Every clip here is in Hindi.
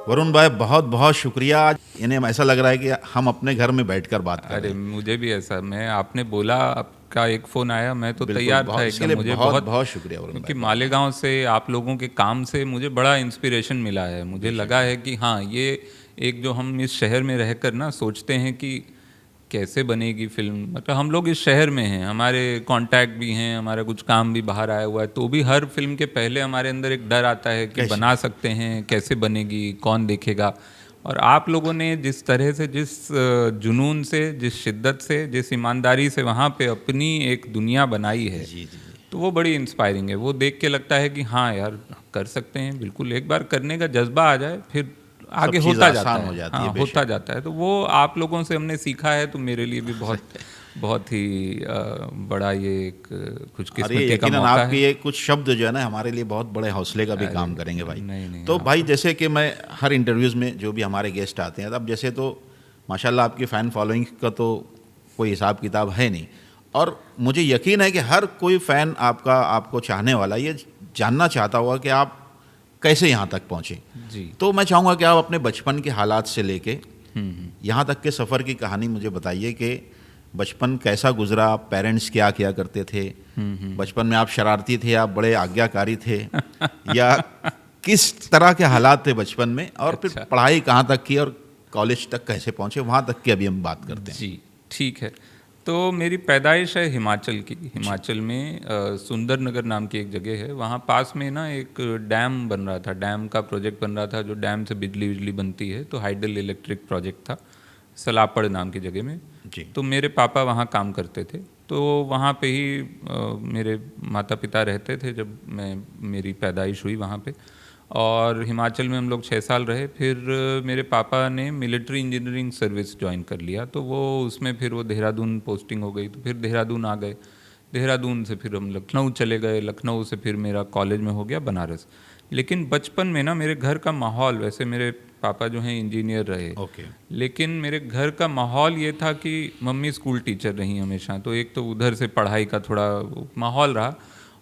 वरुण भाई बहुत बहुत शुक्रिया। आज इन्हें ऐसा लग रहा है कि हम अपने घर में बैठकर बात कर रहे अरे हैं। मुझे भी ऐसा, मैं आपने बोला आपका एक फ़ोन आया, मैं तो बिल्कुल, तैयार था बहुत इसके एकदम। लिए मुझे बहुत बहुत, बहुत शुक्रिया वरुण भाई, क्योंकि बहुत बहुत। मालेगांव से आप लोगों के काम से मुझे बड़ा इंस्पिरेशन मिला है। मुझे बेशक। लगा है कि हाँ, ये एक जो हम इस शहर में रहकर ना सोचते हैं कि कैसे बनेगी फिल्म, मतलब हम लोग इस शहर में हैं, हमारे कांटेक्ट भी हैं, हमारा कुछ काम भी बाहर आया हुआ है, तो भी हर फिल्म के पहले हमारे अंदर एक डर आता है कि कैसे? बना सकते हैं, कैसे बनेगी, कौन देखेगा। और आप लोगों ने जिस तरह से, जिस जुनून से, जिस शिद्दत से, जिस ईमानदारी से वहाँ पे अपनी एक दुनिया बनाई है, जी जी जी। तो वो बड़ी इंस्पायरिंग है। वो देख के लगता है कि हाँ यार, कर सकते हैं बिल्कुल। एक बार करने का जज़्बा आ जाए, फिर सब आगे चीज़ होता जाता आसान हो है। जाती है, हाँ, होता बेशक। जाता है। तो वो आप लोगों से हमने सीखा है, तो मेरे लिए भी बहुत बहुत ही बड़ा ये एक और ये खुशकिस्मती का यकीनन मौका आपके है। ये कुछ शब्द जो है ना हमारे लिए बहुत बड़े हौसले का भी अरे काम करेंगे भाई। नहीं नहीं, तो भाई आप जैसे कि मैं हर इंटरव्यूज़ में जो भी हमारे गेस्ट आते हैं, अब जैसे तो माशाल्लाह आपकी फ़ैन फॉलोइंग का तो कोई हिसाब किताब है नहीं, और मुझे यकीन है कि हर कोई फ़ैन आपका, आपको चाहने वाला ये जानना चाहता होगा कि आप कैसे यहाँ तक पहुँचे। जी। तो मैं चाहूँगा कि आप अपने बचपन के हालात से लेके यहाँ तक के सफ़र की कहानी मुझे बताइए कि बचपन कैसा गुजरा, पेरेंट्स क्या किया करते थे, बचपन में आप शरारती थे, आप बड़े आज्ञाकारी थे, या किस तरह के हालात थे बचपन में, और फिर अच्छा। पढ़ाई कहाँ तक की और कॉलेज तक कैसे पहुँचे, वहाँ तक की अभी हम बात करते हैं। जी, ठीक है। तो मेरी पैदाइश है हिमाचल की। जी। हिमाचल में सुंदरनगर नाम की एक जगह है। वहाँ पास में ना एक डैम बन रहा था, डैम का प्रोजेक्ट बन रहा था, जो डैम से बिजली-विजली बनती है, तो हाइडल इलेक्ट्रिक प्रोजेक्ट था, सलापड़ नाम की जगह में। जी। तो मेरे पापा वहाँ काम करते थे। तो वहाँ पे ही मेरे माता-पिता रहते थे जब मेरी पैदाइश हुई वहाँ पे। और हिमाचल में हम लोग 6 साल रहे। फिर मेरे पापा ने मिलिट्री इंजीनियरिंग सर्विस ज्वाइन कर लिया, तो वो उसमें फिर वो देहरादून पोस्टिंग हो गई, तो फिर देहरादून आ गए। देहरादून से फिर हम लखनऊ चले गए, लखनऊ से फिर मेरा कॉलेज में हो गया बनारस। लेकिन बचपन में ना मेरे घर का माहौल, वैसे मेरे पापा जो हैं इंजीनियर रहे, ओके। लेकिन मेरे घर का माहौल ये था कि मम्मी स्कूल टीचर रही हमेशा, तो एक तो उधर से पढ़ाई का थोड़ा माहौल रहा,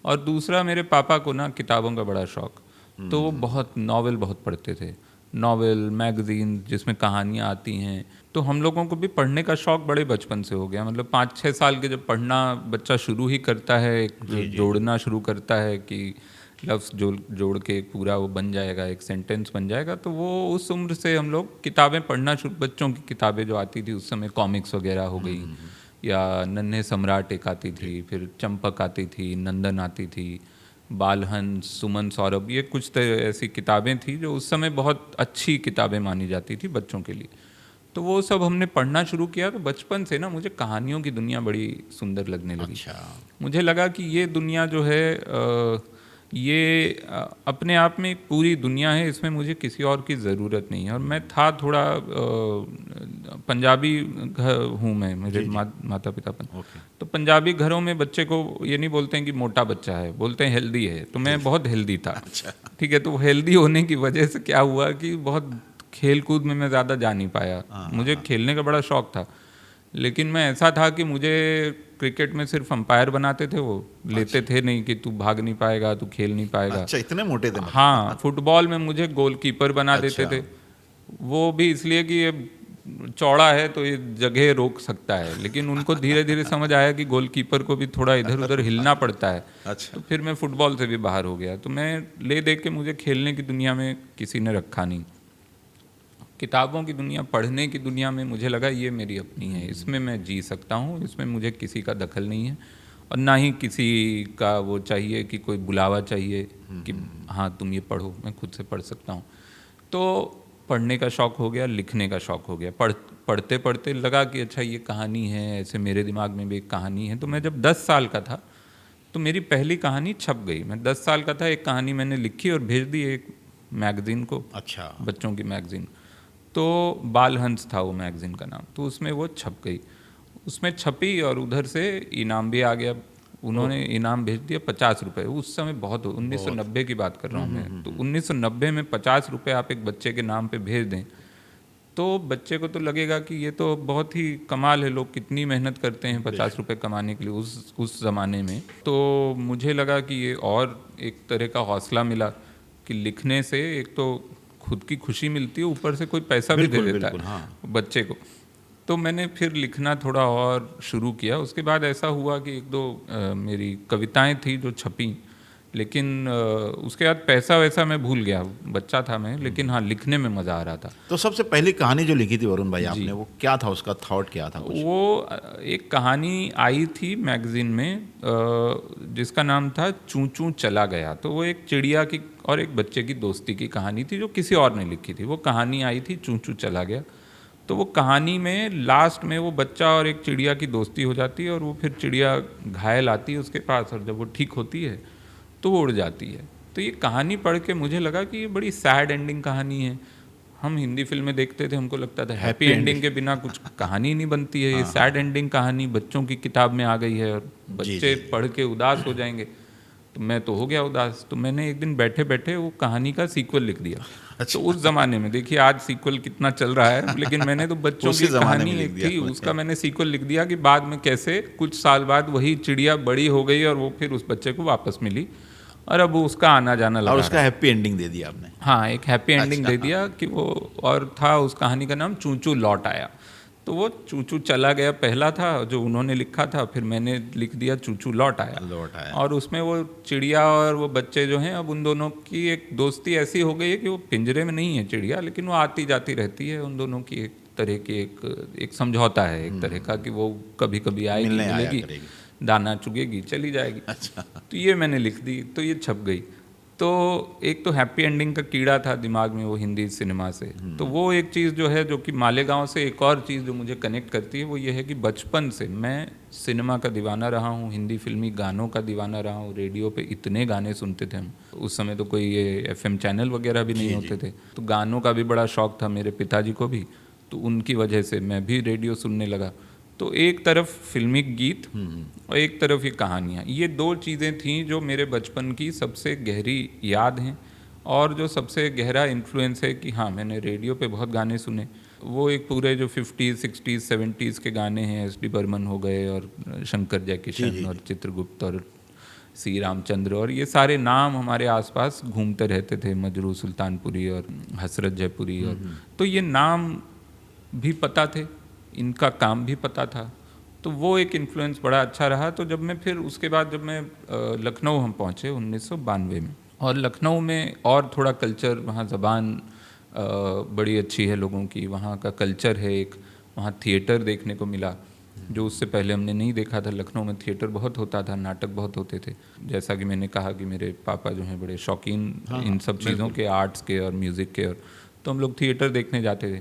और दूसरा मेरे पापा को ना किताबों का बड़ा शौक। तो वो बहुत नावल बहुत पढ़ते थे, नावल, मैगज़ीन जिसमें कहानियाँ आती हैं। तो हम लोगों को भी पढ़ने का शौक़ बड़े बचपन से हो गया। मतलब 5-6 साल के जब पढ़ना बच्चा शुरू ही करता है, एक जी जी जी। जोड़ना शुरू करता है कि लफ्ज़ जोड़ जोड़ के एक पूरा वो बन जाएगा, एक सेंटेंस बन जाएगा, तो वो उस उम्र से हम लोग किताबें पढ़ना शुरू। बच्चों की किताबें जो आती थी उस समय, कॉमिक्स वगैरह हो गई, या नन्हे सम्राट एक आती जी। थी, फिर चंपक आती थी, नंदन आती थी, बालहंस, सुमन, सौरभ, ये कुछ तो ऐसी किताबें थी जो उस समय बहुत अच्छी किताबें मानी जाती थी बच्चों के लिए। तो वो सब हमने पढ़ना शुरू किया। तो बचपन से ना मुझे कहानियों की दुनिया बड़ी सुंदर लगने लगी। अच्छा। मुझे लगा कि ये दुनिया जो है ये अपने आप में एक पूरी दुनिया है, इसमें मुझे किसी और की ज़रूरत नहीं है। और मैं था थोड़ा पंजाबी घर हूँ मैं, मेरे जी जी। माता पिता ओके। तो पंजाबी घरों में बच्चे को ये नहीं बोलते हैं कि मोटा बच्चा है, बोलते हैं हेल्दी है। तो मैं बहुत हेल्दी था। अच्छा। ठीक है, तो हेल्दी होने की वजह से क्या हुआ कि बहुत खेल कूद में मैं ज़्यादा जा नहीं पाया। हाँ हाँ मुझे हाँ। खेलने का बड़ा शौक था, लेकिन मैं ऐसा था कि मुझे क्रिकेट में सिर्फ अंपायर बनाते थे, वो लेते अच्छा थे नहीं कि तू भाग नहीं पाएगा, तू खेल नहीं पाएगा। अच्छा, इतने मोटे थे हाँ, मतलब। फुटबॉल में मुझे गोलकीपर बना देते अच्छा। थे। वो भी इसलिए कि ये चौड़ा है तो ये जगह रोक सकता है, लेकिन उनको धीरे धीरे समझ आया कि गोलकीपर को भी थोड़ा इधर उधर हिलना पड़ता है। अच्छा। तो फिर मैं फुटबॉल से भी बाहर हो गया। तो मैं ले दे के, मुझे खेलने की दुनिया में किसी ने रखा नहीं। किताबों की दुनिया, पढ़ने की दुनिया में मुझे लगा ये मेरी अपनी है, इसमें मैं जी सकता हूँ, इसमें मुझे किसी का दखल नहीं है, और ना ही किसी का वो चाहिए कि कोई बुलावा चाहिए कि हाँ तुम ये पढ़ो, मैं खुद से पढ़ सकता हूँ। तो पढ़ने का शौक़ हो गया, लिखने का शौक़ हो गया। पढ़ते पढ़ते लगा कि अच्छा ये कहानी है, ऐसे मेरे दिमाग में भी एक कहानी है। तो मैं जब 10 साल का था तो मेरी पहली कहानी छप गई। मैं 10 साल का था, एक कहानी मैंने लिखी और भेज दी एक मैगज़ीन को, अच्छा। बच्चों की मैगज़ीन। तो बालहंस था वो मैगज़ीन का नाम, तो उसमें वो छप गई। उसमें छपी और उधर से इनाम भी आ गया। ओह। उन्होंने इनाम भेज दिया 50 रुपये। उस समय बहुत, बहुत। 1990 की बात कर रहा हूँ मैं। तो 1990 में 50 रुपये आप एक बच्चे के नाम पे भेज दें, तो बच्चे को तो लगेगा कि ये तो बहुत ही कमाल है, लोग कितनी मेहनत करते हैं 50 बेशक। रुपये कमाने के लिए उस ज़माने में। तो मुझे लगा कि ये और एक तरह का हौसला मिला कि लिखने से एक तो खुद की खुशी मिलती है, ऊपर से कोई पैसा भी दे देता बिल्कुल, है हाँ। बच्चे को। तो मैंने फिर लिखना थोड़ा और शुरू किया। उसके बाद ऐसा हुआ कि एक दो मेरी कविताएं थी जो छपी, लेकिन उसके बाद पैसा वैसा मैं भूल गया, बच्चा था मैं, लेकिन हाँ लिखने में मज़ा आ रहा था। तो सबसे पहली कहानी जो लिखी थी वरुण भाई जी। आपने, वो क्या था, उसका थॉट क्या था कुछ? वो एक कहानी आई थी मैगजीन में जिसका नाम था चूं चूं चला गया। तो वो एक चिड़िया की और एक बच्चे की दोस्ती की कहानी थी जो किसी और ने लिखी थी। वो कहानी आई थी चूं चूं चला गया। तो वो कहानी में लास्ट में वो बच्चा और एक चिड़िया की दोस्ती हो जाती है, और वो फिर चिड़िया घायल आती है उसके पास, और जब वो ठीक होती है तो वो उड़ जाती है। तो ये कहानी पढ़ के मुझे लगा कि ये बड़ी सैड एंडिंग कहानी है। हम हिंदी फिल्में देखते थे, हमको लगता था हैप्पी एंडिंग के बिना कुछ कहानी नहीं बनती है। ये सैड एंडिंग कहानी बच्चों की किताब में आ गई है और बच्चे पढ़ के उदास हो जाएंगे। तो मैं तो हो गया उदास। तो मैंने एक दिन बैठे बैठे वो कहानी का सीक्वल लिख दिया। तो उस ज़माने में, देखिए आज सीक्वल कितना चल रहा है, लेकिन मैंने तो बच्चों की कहानी एक थी उसका मैंने सीक्वल लिख दिया कि बाद में कैसे कुछ साल बाद वही चिड़िया बड़ी हो गई और वो फिर उस बच्चे को वापस मिली, और अब उसका आना जाना लगा। और उसका हैप्पी एंडिंग दे दिया आपने? हाँ, एक हैप्पी एंडिंग दे दिया कि वो, और था उस कहानी का नाम चूं चूं लौट आया। तो वो चूं चूं चला गया पहला था जो उन्होंने लिखा था, फिर मैंने लिख दिया चूं चूं लौट आया। और उसमें वो चिड़िया और वो बच्चे जो हैं, अब उन दोनों की एक दोस्ती ऐसी हो गई है कि वो पिंजरे में नहीं है चिड़िया, लेकिन वो आती जाती रहती है। उन दोनों की एक तरह की एक समझौता है एक तरह का कि वो कभी कभी आएगी, मिलेगी, दाना चुगेगी, चली जाएगी। अच्छा। तो ये मैंने लिख दी, तो ये छप गई। तो एक तो हैप्पी एंडिंग का कीड़ा था दिमाग में वो हिंदी सिनेमा से। तो वो एक चीज़ जो है, जो कि मालेगांव से एक और चीज़ जो मुझे कनेक्ट करती है, वो ये है कि बचपन से मैं सिनेमा का दीवाना रहा हूँ, हिंदी फिल्मी गानों का दीवाना रहा हूँ। रेडियो पे इतने गाने सुनते थे हम, उस समय तो कोई ये FM चैनल वगैरह भी नहीं होते थे, तो गानों का भी बड़ा शौक था मेरे पिताजी को भी। तो उनकी वजह से मैं भी रेडियो सुनने लगा। तो एक तरफ फिल्मी गीत और एक तरफ ये कहानियाँ, ये दो चीज़ें थीं जो मेरे बचपन की सबसे गहरी याद हैं, और जो सबसे गहरा इन्फ्लुएंस है कि हाँ मैंने रेडियो पे बहुत गाने सुने। वो एक पूरे जो 50s 60s 70s के गाने हैं, SD बर्मन हो गए और शंकर जयकिशन और चित्रगुप्त और C रामचंद्र, और ये सारे नाम हमारे आसपास घूमते रहते थे, मजरू सुल्तानपुरी और हसरत जयपुरी। और तो ये नाम भी पता थे, इनका काम भी पता था। तो वो एक इन्फ्लुएंस बड़ा अच्छा रहा। तो जब मैं फिर उसके बाद जब मैं लखनऊ हम पहुँचे 1992 में, और लखनऊ में और थोड़ा कल्चर, वहाँ ज़बान बड़ी अच्छी है लोगों की, वहाँ का कल्चर है एक, वहाँ थिएटर देखने को मिला जो उससे पहले हमने नहीं देखा था। लखनऊ में थिएटर बहुत होता था, नाटक बहुत होते थे। जैसा कि मैंने कहा कि मेरे पापा जो हैं बड़े शौकीन इन सब चीज़ों के, आर्ट्स के और म्यूज़िक के, और तो हम लोग थिएटर देखने जाते थे।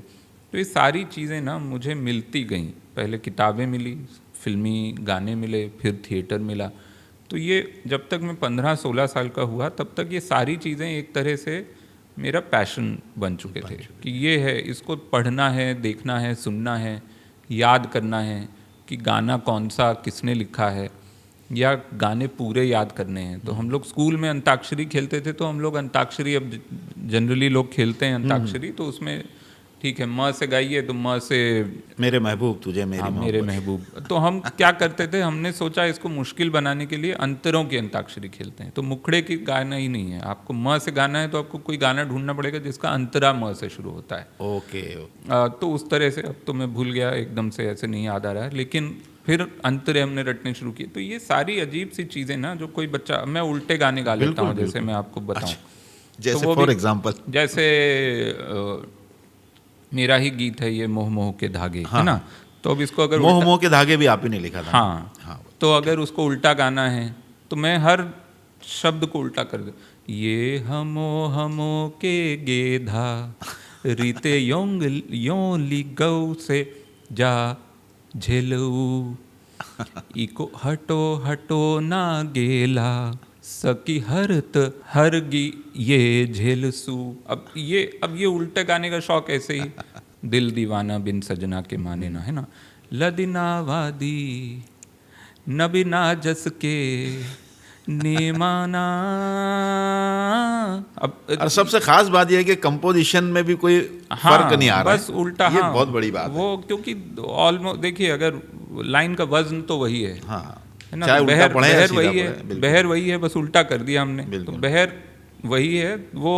तो ये सारी चीज़ें ना मुझे मिलती गईं। पहले किताबें मिली, फिल्मी गाने मिले, फिर थिएटर मिला। तो ये जब तक मैं 15-16 साल का हुआ तब तक ये सारी चीज़ें एक तरह से मेरा पैशन बन चुके थे कि ये है, इसको पढ़ना है, देखना है, सुनना है, याद करना है कि गाना कौन सा किसने लिखा है, या गाने पूरे याद करने हैं। तो हम लोग स्कूल में अंताक्षरी खेलते थे, तो हम लोग अंताक्षरी, अब जनरली लोग खेलते हैं अंताक्षरी, तो उसमें ठीक है म से गाइए, तो म से मेरे महबूब तुझे मेरी मोहब्बत। मेरे महबूब। तो हम क्या करते थे, हमने सोचा इसको मुश्किल बनाने के लिए अंतरों की अंताक्षरी खेलते हैं। तो मुखड़े की गाना ही नहीं है, आपको म से गाना है तो आपको कोई गाना ढूंढना पड़ेगा जिसका अंतरा म से शुरू होता है। ओके। तो उस तरह से, अब तो मैं भूल गया एकदम से, ऐसे नहीं याद आ रहा है, लेकिन फिर अंतरे हमने रटने शुरू किए। तो ये सारी अजीब सी चीज़ें ना, जो कोई बच्चा, मैं उल्टे गाने गा लेता हूँ, जैसे मैं आपको बताऊँ, जैसे फॉर एग्जाम्पल, जैसे मेरा ही गीत है ये मोह मोह के धागे, है ना। तो अब इसको अगर मोह मोह के धागे भी आप ही ने लिखा था? हाँ। तो अगर उसको उल्टा गाना है तो मैं हर शब्द को उल्टा कर दे, ये हमो के गेधा रीते योंग योली गौ से जा झेलू, इको हटो हटो ना गेला सकी हरत हरगी ये झेलसू। अब ये उल्टे गाने का शौक ऐसे ही, दिल दीवाना बिन सजना के माने ना, है ना, लदिना वादी नबिना जस के नेमाना। अब और सबसे खास बात यह है कि कंपोजिशन में भी कोई फर्क नहीं आ रहा, बस उल्टा। ये बहुत बड़ी बात वो है। क्योंकि ऑलमोस्ट देखिए, अगर लाइन का वजन तो वही है, हाँ, है ना, चाहे तो उल्टा पढ़े या बहर सीधा वही पढ़े, है, बहर वही है, बस उल्टा कर दिया हमने। तो बहर वही है वो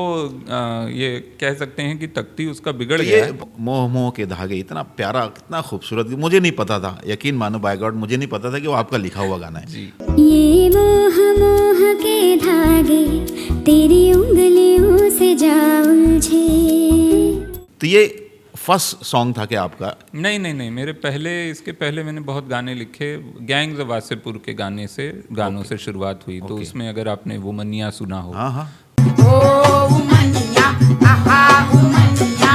ये कह सकते हैं कि तख्ती उसका बिगड़ तो गया ये है। मोह मोह के धागे इतना प्यारा, कितना खूबसूरत, मुझे नहीं पता था, यकीन मानो बाय गॉड मुझे नहीं पता था कि वो आपका लिखा हुआ गाना है। जी। ये मोह मोह के धागे तेरी उंगलियों से जा उलझे। तो ये फर्स्ट सॉन्ग था क्या आपका? नहीं नहीं नहीं, मेरे पहले, इसके पहले मैंने बहुत गाने लिखे। गैंग्स ऑफ वासेपुर के गानों से शुरुआत हुई। तो उसमें अगर आपने वो मनिया सुना हो, हाँ हाँ, Oh, umania, aha, umania,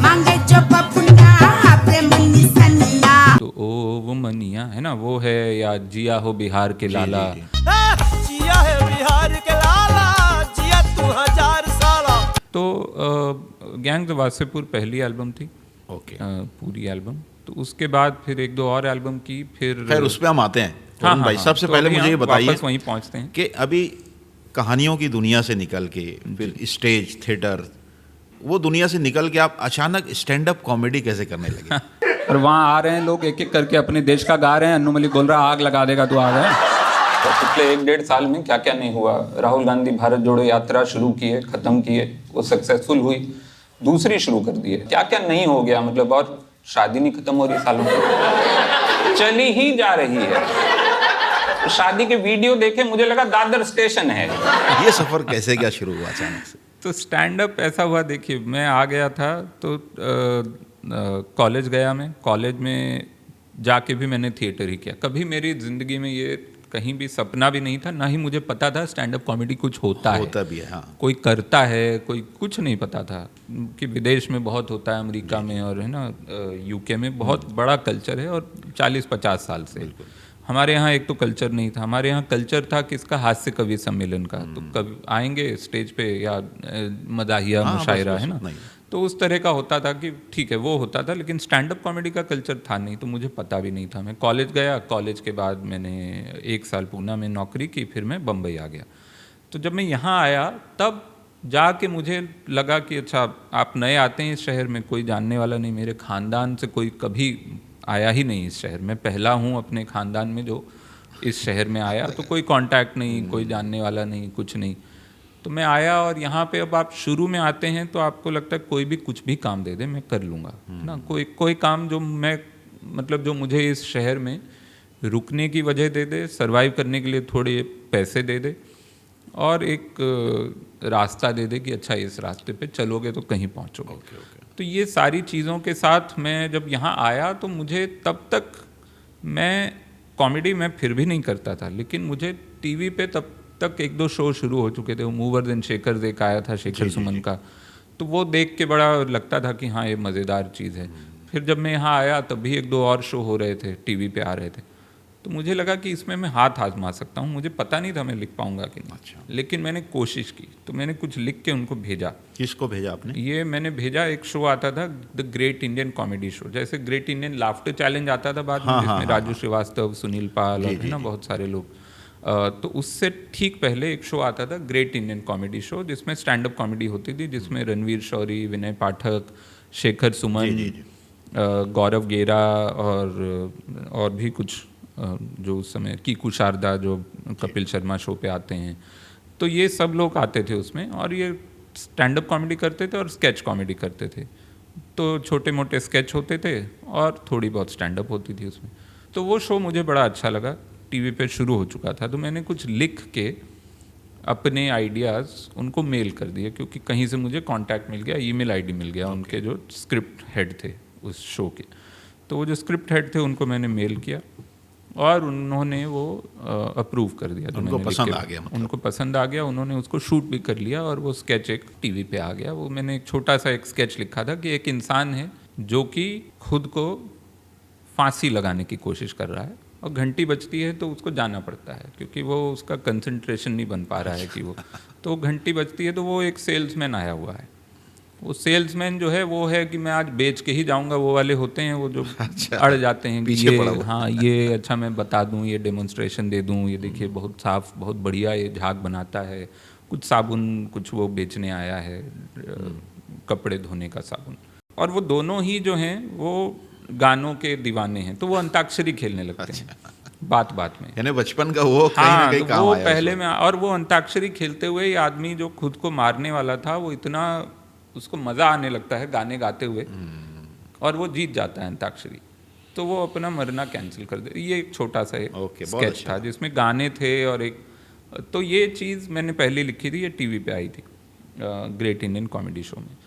mange chopa punya, hape mani sanya. तो ओ वो मनिया है ना, वो है, या जिया हो बिहार के लाला। जी, जिया है बिहार के लाला, जिया तू 1000 साला। तो गैंग्स ऑफ वासेपुर पहली एल्बम थी, ओके। पूरी एल्बम। तो उसके बाद फिर एक दो और एल्बम की, फिर खैर उस पे हम आते हैं। हाँ, वरुण भाई, हाँ, सबसे तो पहले अभी मुझे ये हम बताइए वापस वहीं पहुंचते हैं कि अभी कहानियों की दुनिया से निकल के फिर स्टेज थिएटर, वो दुनिया से निकल के आप अचानक स्टैंड अप कॉमेडी कैसे करने लगे? और वहाँ आ रहे हैं लोग एक एक करके अपने देश का गा रहे हैं। अन्नू मलिक बोल रहा है आग लगा देगा तू, आ गए। तो पिछले 1-1.5 साल में क्या क्या नहीं हुआ। राहुल गांधी भारत जोड़ो यात्रा शुरू किए, खत्म किए, वो सक्सेसफुल हुई, दूसरी शुरू कर दी है। क्या क्या नहीं हो गया, मतलब, और शादी नहीं खत्म हो रही सालों से, चली ही जा रही है। शादी के वीडियो देखे मुझे लगा दादर स्टेशन है। ये सफर कैसे क्या शुरू हुआ अचानक से? तो स्टैंड अप ऐसा हुआ, देखिए मैं आ गया था तो कॉलेज गया, मैं कॉलेज में जाके भी मैंने थिएटर ही किया। कभी मेरी ज़िंदगी में ये कहीं भी सपना भी नहीं था, ना ही मुझे पता था स्टैंड अप कॉमेडी कुछ होता भी है, हाँ। कोई करता है, कोई कुछ नहीं पता था कि विदेश में बहुत होता है, अमेरिका में और है ना यूके में बहुत बड़ा कल्चर है, और 40-50 साल से। हमारे यहाँ एक तो कल्चर नहीं था, हमारे यहाँ कल्चर था किसका, हास्य कवि सम्मेलन का। तो कभी आएंगे स्टेज पे या मदाहिया हाँ, मुशायरा, बस है ना, उतना ही। तो उस तरह का होता था कि ठीक है वो होता था, लेकिन स्टैंड अप कॉमेडी का कल्चर था नहीं, तो मुझे पता भी नहीं था। मैं कॉलेज गया, कॉलेज के बाद मैंने 1 साल पूना में नौकरी की, फिर मैं बम्बई आ गया। तो जब मैं यहाँ आया तब जाके मुझे लगा कि अच्छा आप नए आते हैं इस शहर में, कोई जानने वाला नहीं, मेरे ख़ानदान से कोई कभी आया ही नहीं इस शहर में, पहला हूँ अपने ख़ानदान में जो इस शहर में आया। तो कोई कांटेक्ट नहीं, कोई जानने वाला नहीं, कुछ नहीं। तो मैं आया, और यहाँ पे अब आप शुरू में आते हैं तो आपको लगता है कोई भी कुछ भी काम दे दे मैं कर लूँगा, ना, कोई काम जो मैं, मतलब जो मुझे इस शहर में रुकने की वजह दे दे, सरवाइव करने के लिए थोड़े पैसे दे दे, और एक रास्ता दे दे कि अच्छा इस रास्ते पे चलोगे तो कहीं पहुँचोगे। तो ये सारी चीज़ों के साथ मैं जब यहाँ आया तो मुझे तब तक, मैं कॉमेडी में फिर भी नहीं करता था, लेकिन मुझे टीवी पे तब तक 1-2 शो शुरू हो चुके थे। वो मूवर देन शेखर एक आया था, शेखर सुमन का, तो वो देख के बड़ा लगता था कि हाँ ये मज़ेदार चीज़ है। फिर जब मैं यहाँ आया तब भी 1-2 और शो हो रहे थे, टीवी पे आ रहे थे, तो मुझे लगा कि इसमें मैं हाथ आजमा सकता हूँ। मुझे पता नहीं था मैं लिख पाऊँगा कि नहीं, अच्छा। लेकिन मैंने कोशिश की, तो मैंने कुछ लिख के उनको भेजा। किसको भेजा आपने? ये मैंने भेजा, एक शो आता था the great Indian comedy show, जैसे ग्रेट इंडियन लाफ्टर चैलेंज आता था बाद में, हाँ, जिसमें हाँ, राजू श्रीवास्तव, सुनील पाल और है ना बहुत सारे लोग। तो उससे ठीक पहले एक शो आता था ग्रेट इंडियन कॉमेडी शो, जिसमें स्टैंड अप कॉमेडी होती थी, जिसमें रणवीर शौरी, विनय पाठक, शेखर सुमन, गौरव गेरा और भी कुछ जो उस समय कीकू शारदा जो कपिल शर्मा शो पे आते हैं, तो ये सब लोग आते थे उसमें, और ये स्टैंड अप कॉमेडी करते थे और स्केच कॉमेडी करते थे। तो छोटे मोटे स्केच होते थे और थोड़ी बहुत स्टैंड अप होती थी उसमें। तो वो शो मुझे बड़ा अच्छा लगा, टीवी पे शुरू हो चुका था, तो मैंने कुछ लिख के अपने आइडियाज़ उनको मेल कर दिए, क्योंकि कहीं से मुझे कांटेक्ट मिल गया, ईमेल आईडी मिल गया उनके जो स्क्रिप्ट हेड थे उस शो के। तो वो जो स्क्रिप्ट हेड थे उनको मैंने मेल किया, और उन्होंने वो अप्रूव कर दिया। तो उनको मैंने पसंद लिख के- आ गया मतलब। उनको पसंद आ गया, उन्होंने उसको शूट भी कर लिया, और वो स्केच एक टीवी पे आ गया। वो मैंने एक छोटा सा एक स्केच लिखा था कि एक इंसान है जो कि खुद को फांसी लगाने की कोशिश कर रहा है, और घंटी बजती है तो उसको जाना पड़ता है, क्योंकि वो उसका कंसंट्रेशन नहीं बन पा रहा है कि वो, तो घंटी बजती है तो वो एक सेल्समैन आया हुआ है। वो सेल्समैन जो है वो है कि मैं आज बेच के ही जाऊंगा, वो वाले होते हैं वो जो अड़ जाते हैं कि पीछे ये पड़ा हुआ। हाँ ये अच्छा मैं बता दूं, ये डेमोन्स्ट्रेशन दे दूं, ये देखिए बहुत साफ बहुत बढ़िया ये झाग बनाता है, कुछ साबुन कुछ वो बेचने आया है, कपड़े धोने का साबुन। और वो दोनों ही जो हैं वो गानों के दीवाने हैं, तो वो अंताक्षरी खेलने लगते हैं। बात बात में। यानी बचपन का वो कहीं ना हाँ, कहीं तो काम वो आया पहले उसमें। में, और वो अंताक्षरी खेलते हुए ये आदमी जो खुद को मारने वाला था, वो इतना उसको मज़ा आने लगता है गाने गाते हुए, और वो जीत जाता है अंताक्षरी, तो वो अपना मरना कैंसिल कर दे। ये एक छोटा सा ओके, बहुत स्केच अच्छा। था जिसमें गाने थे, और एक तो ये चीज़ मैंने पहले लिखी थी, ये टीवी पे आई थी ग्रेट इंडियन कॉमेडी शो में।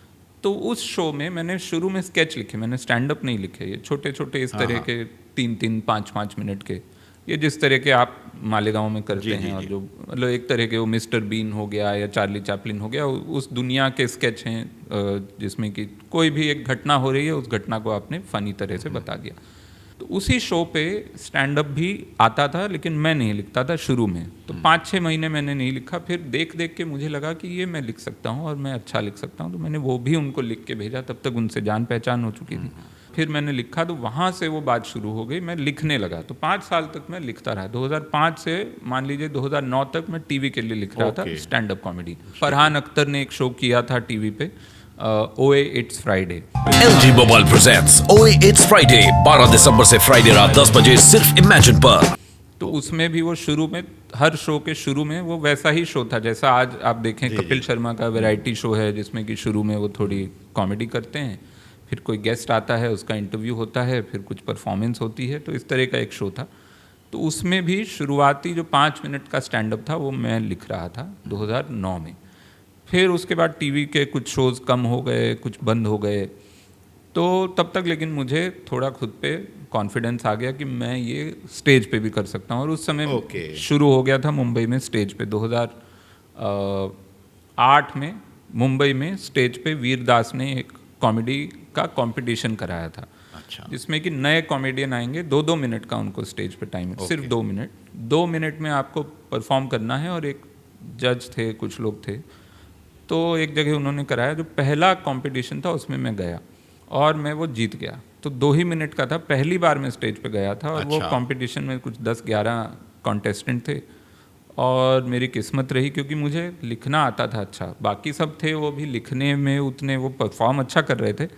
तो उस शो में मैंने शुरू में स्केच लिखे, मैंने स्टैंड अप नहीं लिखे, ये छोटे छोटे इस तरह के 3-3, 5-5 मिनट के, ये जिस तरह के आप मालेगांव में करते हैं, और जो मतलब एक तरह के वो मिस्टर बीन हो गया या चार्ली चैपलिन हो गया, उस दुनिया के स्केच हैं जिसमें कि कोई भी एक घटना हो रही है, उस घटना को आपने फ़नी तरह से बता दिया। तो उसी शो पे स्टैंड अप भी आता था, लेकिन मैं नहीं लिखता था शुरू में, तो 5-6 महीने मैंने नहीं लिखा। फिर देख देख के मुझे लगा कि ये मैं लिख सकता हूँ और मैं अच्छा लिख सकता हूँ, तो मैंने वो भी उनको लिख के भेजा। तब तक उनसे जान पहचान हो चुकी थी। फिर मैंने लिखा, तो वहाँ से वो बात शुरू हो गई, मैं लिखने लगा। तो 5 साल तक मैं लिखता रहा। 2005 से मान लीजिए 2009 तक मैं टीवी के लिए लिख रहा था stand up comedy. Farhan Akhtar ने एक शो किया था टीवी पे, ओए it's Friday. LG mobile presents ओए इट्स फ्राइडे 12 दिसंबर से फ्राइडे रात 10 बजे सिर्फ इमेजिन पर। तो उसमें भी वो शुरू में, हर शो के शुरू में वो वैसा ही शो था जैसा आज आप देखें कपिल शर्मा का वैरायटी शो है, जिसमें कि शुरू में वो थोड़ी कॉमेडी करते हैं, फिर कोई गेस्ट आता है, उसका इंटरव्यू होता है, फिर कुछ परफॉर्मेंस होती है। तो इस तरह का एक शो था। तो उसमें भी शुरुआती जो 5 मिनट का स्टैंड अप था वो मैं लिख रहा था 2009 में। फिर उसके बाद टीवी के कुछ शोज़ कम हो गए, कुछ बंद हो गए, तो तब तक लेकिन मुझे थोड़ा खुद पे कॉन्फिडेंस आ गया कि मैं ये स्टेज पे भी कर सकता हूँ। और उस समय शुरू हो गया था मुंबई में स्टेज पे 2008 में मुंबई में स्टेज पे वीरदास ने एक कॉमेडी का कंपटीशन कराया था। अच्छा। जिसमें कि नए कॉमेडियन आएंगे, 2-2 मिनट का उनको स्टेज पे टाइम, सिर्फ 2 मिनट। 2 मिनट में आपको परफॉर्म करना है, और एक जज थे, कुछ लोग थे। तो एक जगह उन्होंने कराया, जो पहला कंपटीशन था उसमें मैं गया और मैं वो जीत गया। तो 2 ही मिनट का था, पहली बार मैं स्टेज पे गया था। और वो कंपटीशन में कुछ 10-11 कॉन्टेस्टेंट थे, और मेरी किस्मत रही क्योंकि मुझे लिखना आता था अच्छा। बाकी सब थे वो भी लिखने में उतने, वो परफॉर्म अच्छा कर रहे थे,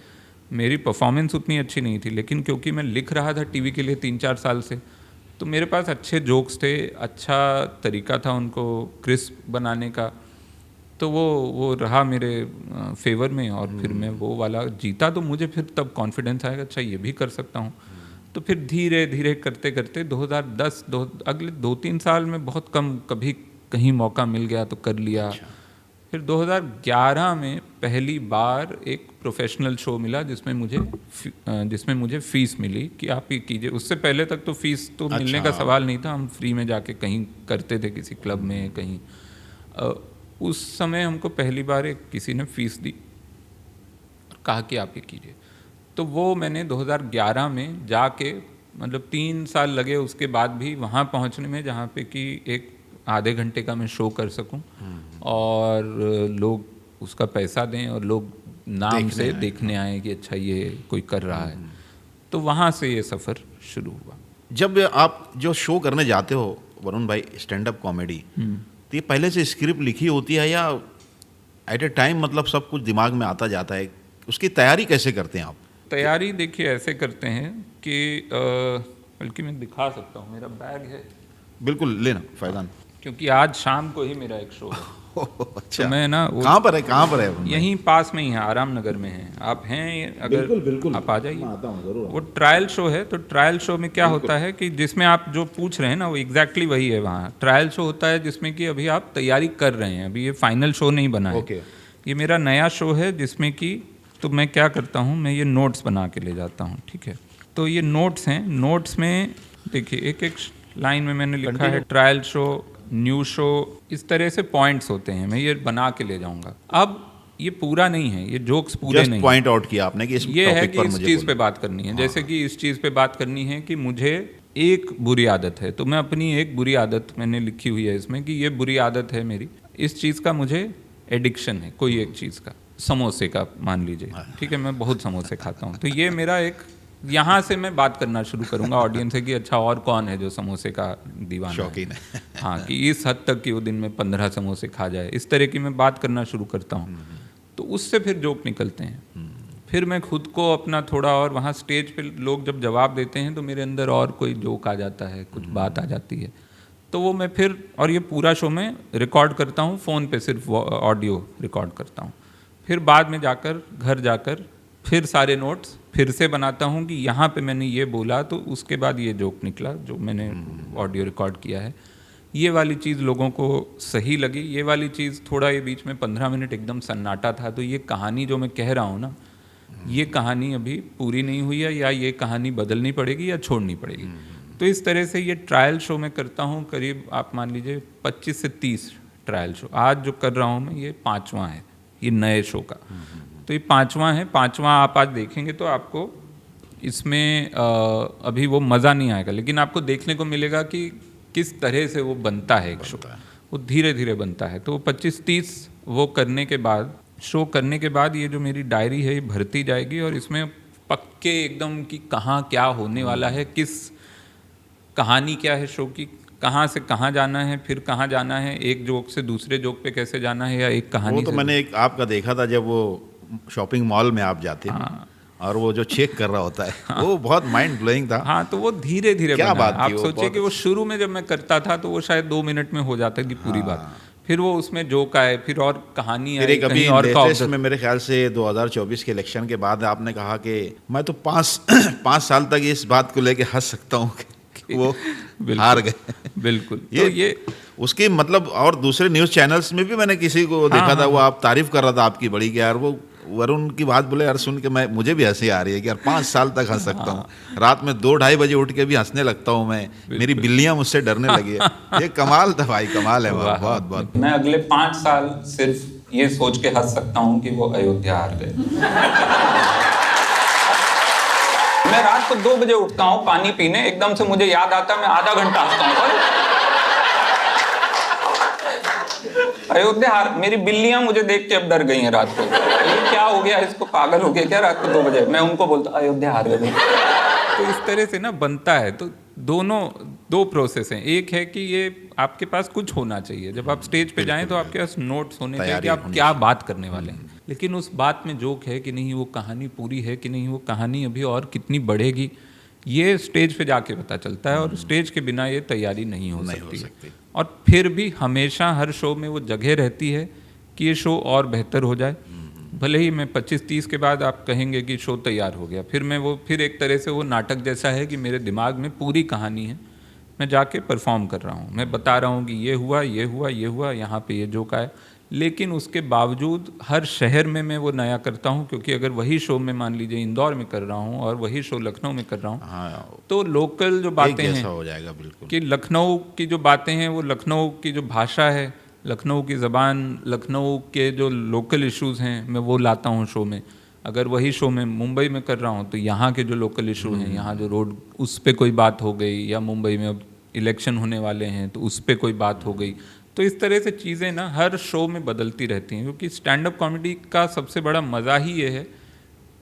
मेरी परफॉर्मेंस उतनी अच्छी नहीं थी। लेकिन क्योंकि मैं लिख रहा था टीवी के लिए 3-4 साल से, तो मेरे पास अच्छे जोक्स थे, अच्छा तरीका था उनको क्रिस्प बनाने का। तो वो रहा मेरे फेवर में, और फिर मैं वो वाला जीता। तो मुझे फिर तब कॉन्फिडेंस आएगा, अच्छा ये भी कर सकता हूँ। तो फिर धीरे धीरे करते करते 2010 अगले 2-3 साल में बहुत कम, कभी कहीं मौका मिल गया तो कर लिया। फिर 2011 में पहली बार एक प्रोफेशनल शो मिला जिसमें मुझे फ़ीस मिली कि आप ये कीजिए। उससे पहले तक तो फ़ीस तो मिलने का सवाल नहीं था, हम फ्री में जाके कहीं करते थे, किसी क्लब में कहीं। उस समय हमको पहली बार किसी ने फ़ीस दी, कहा कि आप ये कीजिए। तो वो मैंने 2011 में जाके, मतलब 3 साल लगे उसके बाद भी वहाँ पहुँचने में, जहाँ पे कि एक आधे घंटे का मैं शो कर सकूं और लोग उसका पैसा दें और लोग नाम से देखने आए कि अच्छा ये कोई कर रहा है। तो वहाँ से ये सफ़र शुरू हुआ। जब आप जो शो करने जाते हो वरुण भाई, स्टैंड अप कॉमेडी, तो ये पहले से स्क्रिप्ट लिखी होती है या एट ए टाइम, मतलब सब कुछ दिमाग में आता जाता है? उसकी तैयारी कैसे करते हैं आप? तैयारी देखिए ऐसे करते हैं कि बल्कि मैं दिखा सकता हूँ, मेरा बैग है। बिल्कुल, लेना फैजान। क्योंकि आज शाम को ही मेरा एक शो है। अच्छा, तो मैं ना कहाँ पर है? यहीं पास में ही है, आराम नगर में है। आप हैं अगर बिल्कुल, आप आ जाइए। वो ट्रायल शो है। तो ट्रायल शो में क्या होता है कि जिसमें आप जो पूछ रहे हैं ना, वो एग्जैक्टली वही है। वहाँ ट्रायल शो होता है जिसमें कि अभी आप तैयारी कर रहे हैं, अभी ये फाइनल शो नहीं बना है। ये मेरा नया शो है जिसमें कि, तो मैं क्या करता हूँ, मैं ये नोट्स बना के ले जाता हूँ, ठीक है। तो ये नोट्स हैं। नोट्स में देखिए एक एक लाइन में मैंने लिखा है ट्रायल शो, न्यू शो, इस तरह से पॉइंट्स होते हैं। मैं ये बना के ले जाऊंगा। अब ये पूरा नहीं है, ये जोक्स पूरे नहीं, पॉइंट आउट किया आपने कि इस ये है टॉपिक कि पर इस मुझे चीज़ पे बात करनी है। जैसे कि इस चीज़ पे बात करनी है कि मुझे एक बुरी आदत है, तो मैं अपनी एक बुरी आदत मैंने लिखी हुई है इसमें कि ये बुरी आदत है मेरी, इस चीज़ का मुझे एडिक्शन है, कोई एक चीज़ का, समोसे का मान लीजिए, ठीक है, मैं बहुत समोसे खाता हूँ। तो ये मेरा एक, यहाँ से मैं बात करना शुरू करूँगा ऑडियंस से कि अच्छा और कौन है जो समोसे का दीवाना शौकीन है। हाँ, कि इस हद तक कि वो दिन में 15 समोसे खा जाए, इस तरह की मैं बात करना शुरू करता हूँ। तो उससे फिर जोक निकलते हैं। फिर मैं खुद को अपना थोड़ा और वहाँ स्टेज पे लोग जब जवाब देते हैं तो मेरे अंदर और कोई जोक आ जाता है, कुछ बात आ जाती है, तो वो मैं फिर, और ये पूरा शो मैं रिकॉर्ड करता हूँ फ़ोन पे, सिर्फ ऑडियो रिकॉर्ड करता हूँ। फिर बाद में जाकर घर जाकर फिर सारे नोट्स फिर से बनाता हूँ कि यहाँ पे मैंने ये बोला तो उसके बाद ये जोक निकला जो मैंने ऑडियो रिकॉर्ड किया है, ये वाली चीज़ लोगों को सही लगी, ये वाली चीज़ थोड़ा, ये बीच में 15 मिनट एकदम सन्नाटा था, तो ये कहानी जो मैं कह रहा हूँ ना, ये कहानी अभी पूरी नहीं हुई है, या ये कहानी बदलनी पड़ेगी या छोड़नी पड़ेगी। तो इस तरह से ये ट्रायल शो मैं करता हूँ, करीब आप मान लीजिए 25 से 30 ट्रायल शो। आज जो कर रहा हूँ मैं, ये 5वां है, ये नए शो का। तो ये 5वां है, 5वां आप आज देखेंगे तो आपको इसमें अभी वो मज़ा नहीं आएगा, लेकिन आपको देखने को मिलेगा कि किस तरह से वो बनता है एक शो, वो धीरे धीरे बनता है। तो 25-30 वो करने के बाद, शो करने के बाद, ये जो मेरी डायरी है ये भरती जाएगी, और इसमें पक्के एकदम कि कहाँ क्या होने वाला है, किस कहानी क्या है शो की, कहाँ से कहाँ जाना है, फिर कहाँ जाना है, एक जोक से दूसरे जोक पे कैसे जाना है, या एक कहानी वो तो मैंने एक आपका देखा था जब वो शॉपिंग मॉल में आप जाते हैं और वो जो चेक कर रहा होता है वो बहुत माइंड ब्लोइंग था। हाँ, तो वो धीरे धीरे क्या बना। बात थी आप वो, सोचिए कि वो शुरू में जब मैं करता था तो वो शायद 2 मिनट में हो जाती थी पूरी बात, फिर वो उसमें जोक आए, फिर और कहानी फिर आई, एक अभी कहीं और का लेटेस्ट में मेरे ख्याल से 2024 के इलेक्शन के बाद आपने कहा कि मैं तो 5 साल तक इस बात को लेके हंस सकता हूँ कि वो हार गए। बिल्कुल। ये उसकी मतलब, और दूसरे न्यूज़ चैनल्स में भी मैंने किसी को देखा था, वो आप तारीफ कर रहा था आपकी बड़ी, कि यार वो वरुण की बात बोले यार सुन के मुझे भी हंसी आ रही है कि यार 5 साल तक हंस सकता हूँ, रात में 2-2:30 बजे उठ के भी हंसने लगता हूँ मैं, मेरी बिल्लियाँ मुझसे डरने लगी है। ये कमाल था भाई, कमाल है, बहुत बहुत। मैं अगले 5 साल सिर्फ ये सोच के हंस सकता हूँ कि वो अयोध्या हार गए। मैं रात को 2 बजे उठता हूँ पानी पीने, एकदम से मुझे याद आता है, मैं आधा घंटा हंसता हूँ, अयोध्या हार। मेरी बिल्लियां मुझे देख के अब डर गई हैं रात को, ये क्या हो गया, इसको पागल हो गया क्या रात को 2 बजे। मैं उनको बोलता अयोध्या हार गई। तो इस तरह से ना बनता है। तो दोनों 2 प्रोसेस हैं। एक है कि ये आपके पास कुछ होना चाहिए, जब आप स्टेज पे जाएं तो आपके पास नोट्स होने चाहिए कि आप क्या बात करने वाले हैं, लेकिन उस बात में जोक है कि नहीं, वो कहानी पूरी है कि नहीं, वो कहानी अभी और कितनी बढ़ेगी, ये स्टेज पे जाके पता चलता है, और स्टेज के बिना ये तैयारी नहीं हो सकती। और फिर भी हमेशा हर शो में वो जगह रहती है कि ये शो और बेहतर हो जाए। भले ही मैं 25-30 के बाद आप कहेंगे कि शो तैयार हो गया, फिर एक तरह से वो नाटक जैसा है कि मेरे दिमाग में पूरी कहानी है, मैं जाके परफॉर्म कर रहा हूँ, मैं बता रहा हूँ कि ये हुआ, ये हुआ, ये हुआ, यहाँ पे ये जोक आया। लेकिन उसके बावजूद हर शहर में मैं वो नया करता हूँ, क्योंकि अगर वही शो मैं मान लीजिए इंदौर में कर रहा हूँ और वही शो लखनऊ में कर रहा हूँ, तो लोकल जो बातें हैं हो जाएगा बिल्कुल, कि लखनऊ की जो बातें हैं, वो लखनऊ की जो भाषा है, लखनऊ की ज़बान, लखनऊ के जो लोकल इश्यूज़ हैं, मैं वो लाता हूँ शो में। अगर वही शो मैं मुंबई में कर रहा हूँ तो यहाँ के जो लोकल इशू हैं, यहाँ जो रोड, उस पर कोई बात हो गई, या मुंबई में अब इलेक्शन होने वाले हैं तो उस पर कोई बात हो गई। तो इस तरह से चीज़ें ना हर शो में बदलती रहती हैं, क्योंकि स्टैंड अप कॉमेडी का सबसे बड़ा मज़ा ही ये है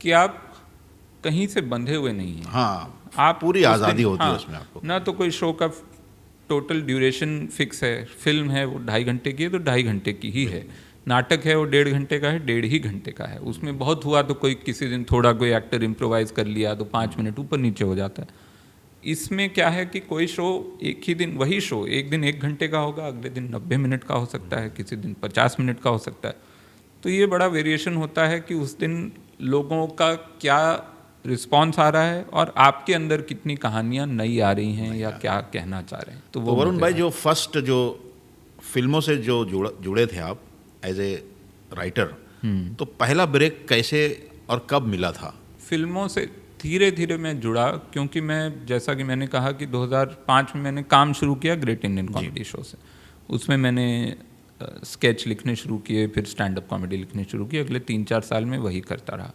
कि आप कहीं से बंधे हुए नहीं हैं। हाँ, आप पूरी आज़ादी होती है हाँ, उसमें आपको। ना तो कोई शो का टोटल ड्यूरेशन फिक्स है, फिल्म है वो 2.5 घंटे की है तो 2.5 घंटे की ही है, नाटक है वो 1.5 घंटे का है, 1.5 ही घंटे का है। उसमें बहुत हुआ तो कोई किसी दिन थोड़ा कोई एक्टर इम्प्रोवाइज़ कर लिया तो 5 मिनट ऊपर नीचे हो जाता है। इसमें क्या है कि कोई शो एक ही दिन, वही शो एक दिन 1 घंटे का होगा, अगले दिन 90 मिनट का हो सकता है, किसी दिन 50 मिनट का हो सकता है। तो ये बड़ा वेरिएशन होता है कि उस दिन लोगों का क्या रिस्पॉन्स आ रहा है और आपके अंदर कितनी कहानियाँ नई आ रही हैं या क्या कहना चाह रहे हैं। तो वो वरुण भाई, जो फर्स्ट जो फिल्मों से जो जुड़े थे आप एज ए राइटर, तो पहला ब्रेक कैसे और कब मिला था? फिल्मों से धीरे धीरे मैं जुड़ा, क्योंकि मैं, जैसा कि मैंने कहा कि 2005 में मैंने काम शुरू किया ग्रेट इंडियन कॉमेडी शो से। उसमें मैंने स्केच लिखने शुरू किए, फिर स्टैंड अप कॉमेडी लिखने शुरू किए। अगले 3-4 साल में वही करता रहा।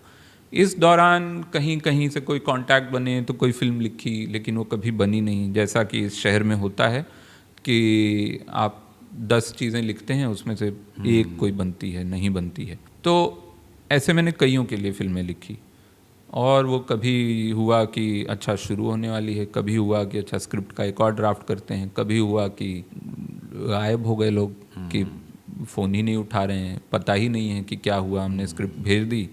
इस दौरान कहीं कहीं से कोई कांटेक्ट बने तो कोई फिल्म लिखी, लेकिन वो कभी बनी नहीं। जैसा कि इस शहर में होता है कि आप 10 चीज़ें लिखते हैं, उसमें से एक कोई बनती है, नहीं बनती है। तो ऐसे मैंने कईयों के लिए फिल्में लिखी, और वो कभी हुआ कि अच्छा शुरू होने वाली है, कभी हुआ कि अच्छा स्क्रिप्ट का एक और ड्राफ्ट करते हैं, कभी हुआ कि गायब हो गए लोग कि फ़ोन ही नहीं उठा रहे हैं, पता ही नहीं है कि क्या हुआ, हमने स्क्रिप्ट भेज दी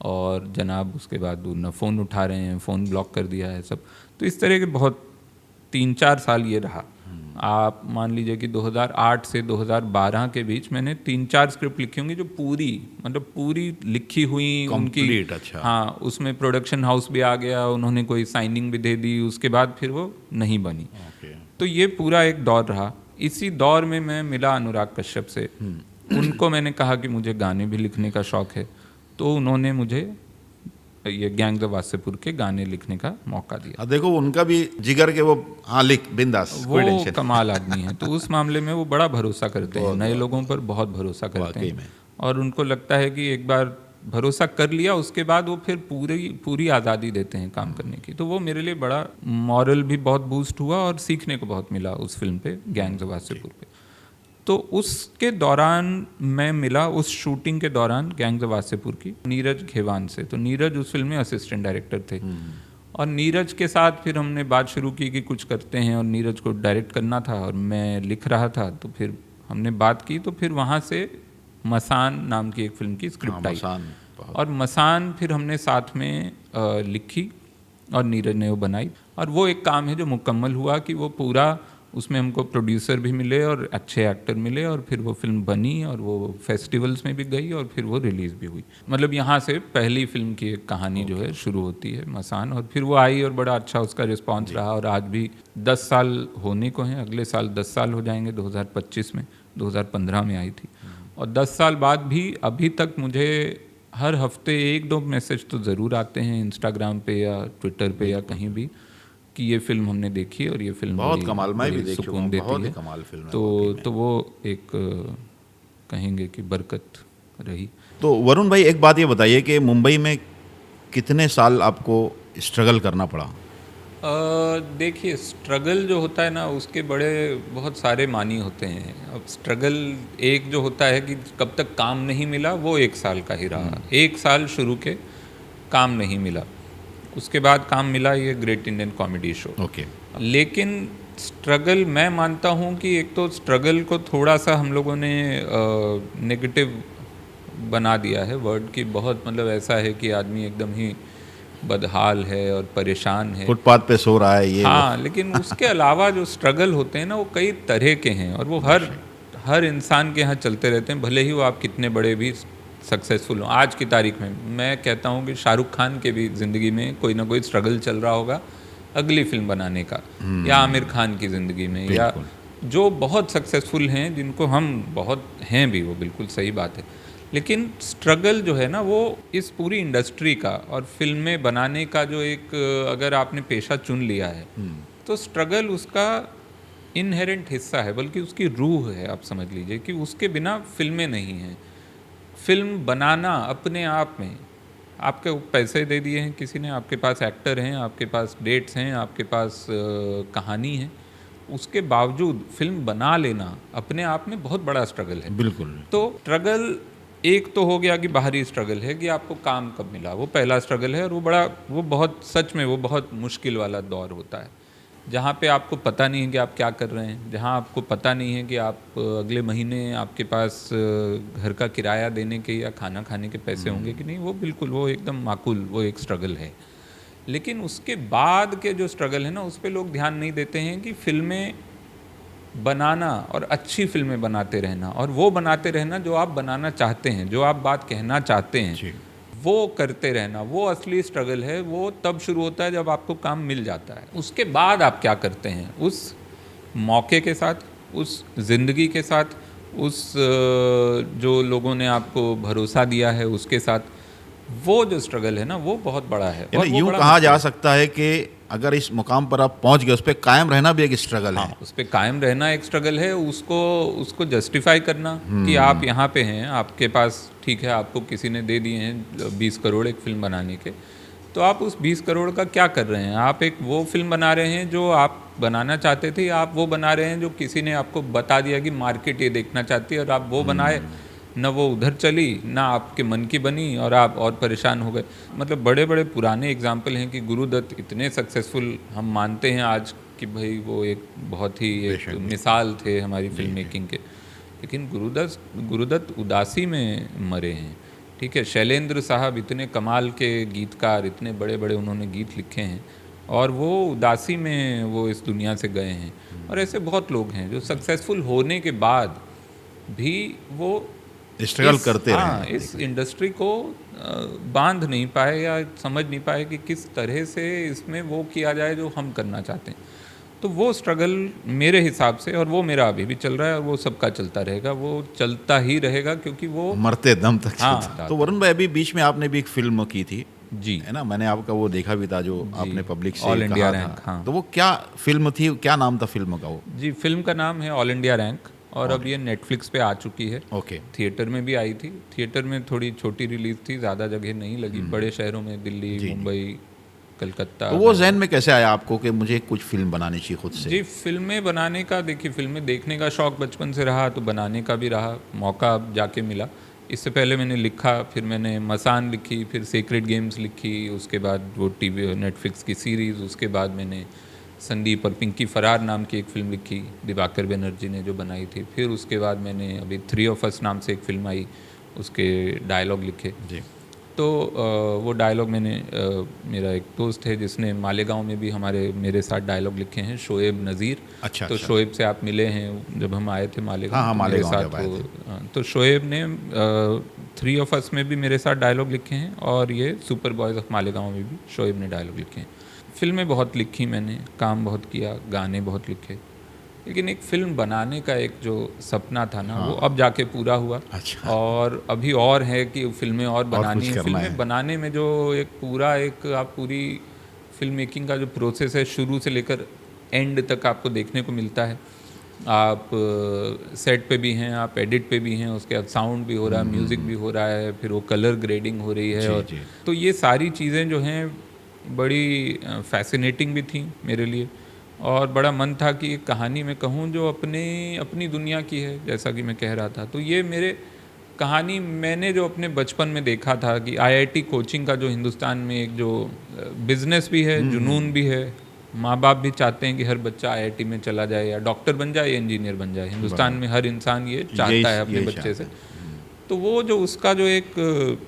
और जनाब उसके बाद वो न फ़ोन उठा रहे हैं, फ़ोन ब्लॉक कर दिया है सब। तो इस तरह के बहुत 3-4 साल ये रहा। आप मान लीजिए कि 2008 से 2012 के बीच मैंने 3-4 स्क्रिप्ट लिखी होंगी जो पूरी मतलब पूरी लिखी हुई उनकी। Complete, अच्छा। हाँ, उसमें प्रोडक्शन हाउस भी आ गया, उन्होंने कोई साइनिंग भी दे दी, उसके बाद फिर वो नहीं बनी। तो ये पूरा एक दौर रहा। इसी दौर में मैं मिला अनुराग कश्यप से। उनको मैंने कहा कि मुझे गाने भी लिखने का शौक़ है, तो उन्होंने मुझे ये गैंग्स ऑफ वासेपुर के गाने लिखने का मौका दिया। देखो उनका भी जिगर के वो, हाँ लिख बिंदास, कोई वो टेंशन कमाल आदमी है, तो उस मामले में वो बड़ा भरोसा करते हैं, नए लोगों पर बहुत भरोसा करते वाकई में। हैं। और उनको लगता है कि एक बार भरोसा कर लिया उसके बाद वो फिर पूरी आज़ादी देते हैं काम करने की। तो वो मेरे लिए बड़ा मॉरल भी बहुत बूस्ट हुआ और सीखने को बहुत मिला उस फिल्म पे, गैंग्स ऑफ वासेपुर पे। तो उसके दौरान मैं मिला, उस शूटिंग के दौरान गैंग्स ऑफ वासेपुर की, नीरज घेवान से। तो नीरज उस फिल्म में असिस्टेंट डायरेक्टर थे और नीरज के साथ फिर हमने बात शुरू की कि कुछ करते हैं, और नीरज को डायरेक्ट करना था और मैं लिख रहा था। तो फिर हमने बात की, तो फिर वहाँ से मसान नाम की एक फिल्म की स्क्रिप्ट आई, और मसान फिर हमने साथ में लिखी और नीरज ने वो बनाई। और वो एक काम है जो मुकम्मल हुआ कि वो पूरा, उसमें हमको प्रोड्यूसर भी मिले और अच्छे एक्टर मिले, और फिर वो फिल्म बनी और वो फेस्टिवल्स में भी गई और फिर वो रिलीज़ भी हुई। मतलब यहाँ से पहली फिल्म की एक कहानी जो है शुरू होती है, मसान। और फिर वो आई और बड़ा अच्छा उसका रिस्पांस रहा, और आज भी 10 साल होने को हैं, अगले साल 10 साल हो जाएंगे 2025 में, 2015 में आई थी। और 10 साल बाद भी अभी तक मुझे हर हफ्ते 1-2 मैसेज तो ज़रूर आते हैं इंस्टाग्राम पे या ट्विटर पे या कहीं भी कि ये फिल्म हमने देखी और ये फिल्म बहुत कमाल, मैं भी देख चुका सुकून हूँ, देती बहुत ही है। कमाल फिल्म है। तो वो एक कहेंगे कि बरकत रही। तो वरुण भाई एक बात ये बताइए कि मुंबई में कितने साल आपको स्ट्रगल करना पड़ा? देखिए, स्ट्रगल जो होता है ना उसके बड़े बहुत सारे मानी होते हैं। अब स्ट्रगल एक जो होता है कि कब तक काम नहीं मिला, वो 1 साल का ही रहा। 1 साल शुरू के काम नहीं मिला, उसके बाद काम मिला ये great Indian comedy show. Okay. लेकिन स्ट्रगल मैं मानता हूँ कि एक तो स्ट्रगल को थोड़ा सा हम लोगों ने नेगेटिव बना दिया है वर्ड की। बहुत मतलब ऐसा है कि आदमी एकदम ही बदहाल है और परेशान है, फुटपाथ पे सो रहा है ये। हाँ, लेकिन उसके अलावा जो स्ट्रगल होते हैं ना वो कई तरह के हैं, और वो हर इंसान के यहाँ चलते रहते हैं, भले ही वो आप कितने बड़े भी सक्सेसफुल हो। आज की तारीख में मैं कहता हूँ कि शाहरुख खान के भी ज़िंदगी में कोई ना कोई स्ट्रगल चल रहा होगा अगली फिल्म बनाने का, या आमिर खान की ज़िंदगी में, या जो बहुत सक्सेसफुल हैं, जिनको हम बहुत हैं भी, वो बिल्कुल सही बात है। लेकिन स्ट्रगल जो है ना वो इस पूरी इंडस्ट्री का और फिल्में बनाने का जो एक, अगर आपने पेशा चुन लिया है तो स्ट्रगल उसका इनहेरेंट हिस्सा है, बल्कि उसकी रूह है। आप समझ लीजिए कि उसके बिना फिल्में नहीं हैं। फिल्म बनाना अपने आप में, आपके पैसे दे दिए हैं किसी ने, आपके पास एक्टर हैं, आपके पास डेट्स हैं, आपके पास कहानी है, उसके बावजूद फिल्म बना लेना अपने आप में बहुत बड़ा स्ट्रगल है। बिल्कुल। तो स्ट्रगल एक तो हो गया कि बाहरी स्ट्रगल है कि आपको काम कब मिला, वो पहला स्ट्रगल है, और वो बहुत सच में वो बहुत मुश्किल वाला दौर होता है, जहाँ पे आपको पता नहीं है कि आप क्या कर रहे हैं, जहाँ आपको पता नहीं है कि आप अगले महीने आपके पास घर का किराया देने के या खाना खाने के पैसे होंगे कि नहीं। वो बिल्कुल, वो एकदम माकूल, वो एक स्ट्रगल है। लेकिन उसके बाद के जो स्ट्रगल है ना, उस पर लोग ध्यान नहीं देते हैं कि फिल्में बनाना और अच्छी फिल्में बनाते रहना, और वो बनाते रहना जो आप बनाना चाहते हैं, जो आप बात कहना चाहते हैं, वो करते रहना, वो असली स्ट्रगल है। वो तब शुरू होता है जब आपको काम मिल जाता है। उसके बाद आप क्या करते हैं उस मौके के साथ, उस ज़िंदगी के साथ, उस जो लोगों ने आपको भरोसा दिया है उसके साथ, वो जो स्ट्रगल है ना वो बहुत बड़ा है। और वो यूँ बड़ा कहा जा सकता है कि अगर इस मुकाम पर आप पहुंच गए, उस पर कायम रहना भी एक स्ट्रगल है। उस पर कायम रहना एक स्ट्रगल है। उसको जस्टिफाई करना कि आप यहाँ पे हैं, आपके पास ठीक है, आपको किसी ने दे दिए हैं 20 करोड़ एक फिल्म बनाने के, तो आप उस 20 करोड़ का क्या कर रहे हैं? आप एक वो फिल्म बना रहे हैं जो आप बनाना चाहते थे, या आप वो बना रहे हैं जो किसी ने आपको बता दिया कि मार्केट ये देखना चाहती है, और आप वो बनाए, न वो उधर चली, ना आपके मन की बनी, और आप और परेशान हो गए। मतलब बड़े बड़े पुराने एग्जाम्पल हैं कि गुरुदत्त इतने सक्सेसफुल हम मानते हैं आज कि भाई वो एक बहुत ही एक मिसाल थे हमारी फिल्म मेकिंग के, लेकिन गुरुदत्त उदासी में मरे हैं। ठीक है, शैलेंद्र साहब इतने कमाल के गीतकार, इतने बड़े बड़े उन्होंने गीत लिखे हैं और वो उदासी में वो इस दुनिया से गए हैं। और ऐसे बहुत लोग हैं जो सक्सेसफुल होने के बाद भी वो स्ट्रगल करते हाँ, रहे, इस इंडस्ट्री को बांध नहीं पाए या समझ नहीं पाए कि किस तरह से इसमें वो किया जाए जो हम करना चाहते हैं। तो वो स्ट्रगल मेरे हिसाब से, और वो मेरा अभी भी चल रहा है और वो सबका चलता रहेगा, वो चलता ही रहेगा क्योंकि वो मरते दम तक हाँ। चलता। तो वरुण भाई, अभी बीच में आपने भी एक फिल्म की थी, जी, है ना, मैंने आपका वो देखा भी था जो आपने पब्लिक से ऑल इंडिया कहा रैंक, था। हाँ। तो वो क्या फिल्म थी, क्या नाम था फिल्म का वो? जी, फिल्म का नाम है ऑल इंडिया रैंक और अब ये नेटफ्लिक्स पे आ चुकी है। ओके। थिएटर में भी आई थी, थिएटर में थोड़ी छोटी रिलीज थी, ज़्यादा जगह नहीं लगी। बड़े शहरों में दिल्ली, मुंबई, कलकत्ता। तो वो जहन में कैसे आया आपको कि मुझे कुछ फिल्म बनानी चाहिए खुद से? जी, फिल्में बनाने का, देखिए फिल्में देखने का शौक बचपन से रहा, तो बनाने का भी रहा, मौका अब जाके मिला। इससे पहले मैंने लिखा, फिर मैंने मसान लिखी, फिर सीक्रेट गेम्स लिखी, उसके बाद वो टीवी नेटफ्लिक्स की सीरीज़, उसके बाद मैंने संदीप और पिंकी फरार नाम की एक फ़िल्म लिखी, दिवाकर बनर्जी ने जो बनाई थी। फिर उसके बाद मैंने अभी 3 of Us नाम से एक फ़िल्म आई, उसके डायलॉग लिखे। जी। तो वो डायलॉग मैंने मेरा एक दोस्त है जिसने मालेगांव में भी मेरे साथ डायलॉग लिखे हैं, शोएब नज़ीर। अच्छा, तो अच्छा। शोएब से आप मिले हैं जब हम आए थे मालेगांव। हाँ, तो मेरे मालेगांव साथ जब आए वो तो शोएब ने 3 of Us में भी मेरे साथ डायलॉग लिखे हैं और ये सुपर बॉयज़ ऑफ मालेगांव में भी शोएब ने डायलॉग लिखे हैं। फिल्में बहुत लिखी मैंने, काम बहुत किया, गाने बहुत लिखे, लेकिन एक फ़िल्म बनाने का एक जो सपना था ना, वो अब जाके पूरा हुआ। अच्छा। और अभी और है कि फिल्में और बनानी कुछ है। करना फिल्में है। बनाने में जो आप पूरी फिल्म मेकिंग का जो प्रोसेस है, शुरू से लेकर एंड तक आपको देखने को मिलता है। आप सेट पे भी हैं, आप एडिट पे भी हैं, उसके बाद साउंड भी हो रहा है, म्यूज़िक भी हो रहा है, फिर वो कलर ग्रेडिंग हो रही है। जी, और जी। तो ये सारी चीज़ें जो हैं बड़ी फैसिनेटिंग भी थी मेरे लिए, और बड़ा मन था कि एक कहानी मैं कहूँ जो अपनी दुनिया की है, जैसा कि मैं कह रहा था। तो ये मेरे कहानी मैंने जो अपने बचपन में देखा था कि आईआईटी कोचिंग का जो हिंदुस्तान में एक जो बिजनेस भी है, जुनून भी है, माँ बाप भी चाहते हैं कि हर बच्चा आईआईटी में चला जाए या डॉक्टर बन जाए या इंजीनियर बन जाए। हिंदुस्तान में हर इंसान ये चाहता है अपने बच्चे से। तो वो जो उसका जो एक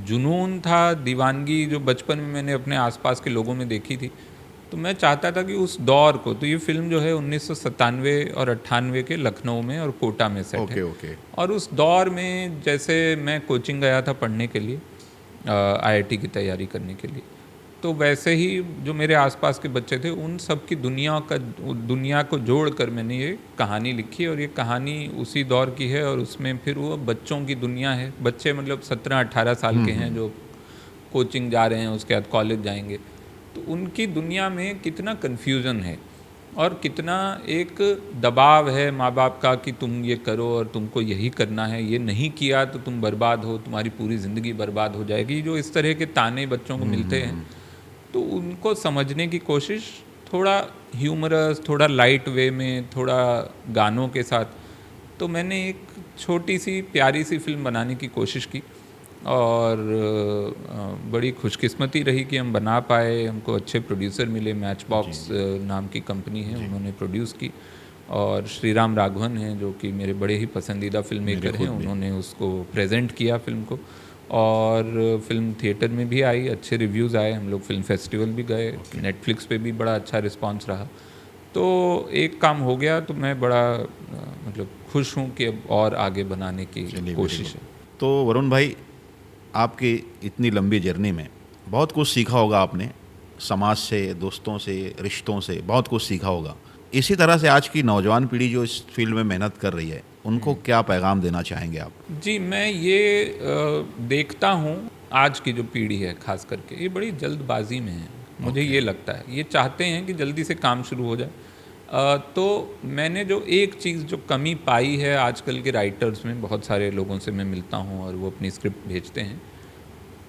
जुनून था, दीवानगी जो बचपन में मैंने अपने आसपास के लोगों में देखी थी, तो मैं चाहता था कि उस दौर को, तो ये फिल्म जो है 1997 और 98 के लखनऊ में और कोटा में सेट है। ओके। और उस दौर में जैसे मैं कोचिंग गया था पढ़ने के लिए, आईआईटी की तैयारी करने के लिए, तो वैसे ही जो मेरे आसपास के बच्चे थे उन सब की दुनिया को जोड़कर मैंने ये कहानी लिखी। और ये कहानी उसी दौर की है और उसमें फिर वो बच्चों की दुनिया है। बच्चे मतलब 17-18 साल के हैं जो कोचिंग जा रहे हैं, उसके बाद कॉलेज जाएंगे। तो उनकी दुनिया में कितना कन्फ्यूज़न है और कितना एक दबाव है माँ बाप का कि तुम ये करो और तुमको यही करना है, ये नहीं किया तो तुम बर्बाद हो, तुम्हारी पूरी ज़िंदगी बर्बाद हो जाएगी। जो इस तरह के ताने बच्चों को मिलते हैं, तो उनको समझने की कोशिश थोड़ा ह्यूमरस, थोड़ा लाइट वे में, थोड़ा गानों के साथ, तो मैंने एक छोटी सी प्यारी सी फिल्म बनाने की कोशिश की। और बड़ी खुशकिस्मती रही कि हम बना पाए, हमको अच्छे प्रोड्यूसर मिले। मैच बॉक्स नाम की कंपनी है, उन्होंने प्रोड्यूस की, और श्रीराम राघवन हैं जो कि मेरे बड़े ही पसंदीदा फिल्म मेकर हैं, उन्होंने उसको प्रेजेंट किया फिल्म को। और फिल्म थिएटर में भी आई, अच्छे रिव्यूज़ आए, हम लोग फिल्म फेस्टिवल भी गए, नेटफ्लिक्स पे भी बड़ा अच्छा रिस्पांस रहा। तो एक काम हो गया, तो मैं बड़ा मतलब खुश हूँ कि अब और आगे बनाने की कोशिश है। तो वरुण भाई, आपकी इतनी लंबी जर्नी में बहुत कुछ सीखा होगा आपने, समाज से, दोस्तों से, रिश्तों से बहुत कुछ सीखा होगा। इसी तरह से आज की नौजवान पीढ़ी जो इस फील्ड में मेहनत कर रही है, उनको क्या पैगाम देना चाहेंगे आप? जी, मैं ये देखता हूँ आज की जो पीढ़ी है खास करके, ये बड़ी जल्दबाजी में है, मुझे ये लगता है। ये चाहते हैं कि जल्दी से काम शुरू हो जाए। तो मैंने जो एक चीज़ जो कमी पाई है आजकल के राइटर्स में, बहुत सारे लोगों से मैं मिलता हूँ और वो अपनी स्क्रिप्ट भेजते हैं,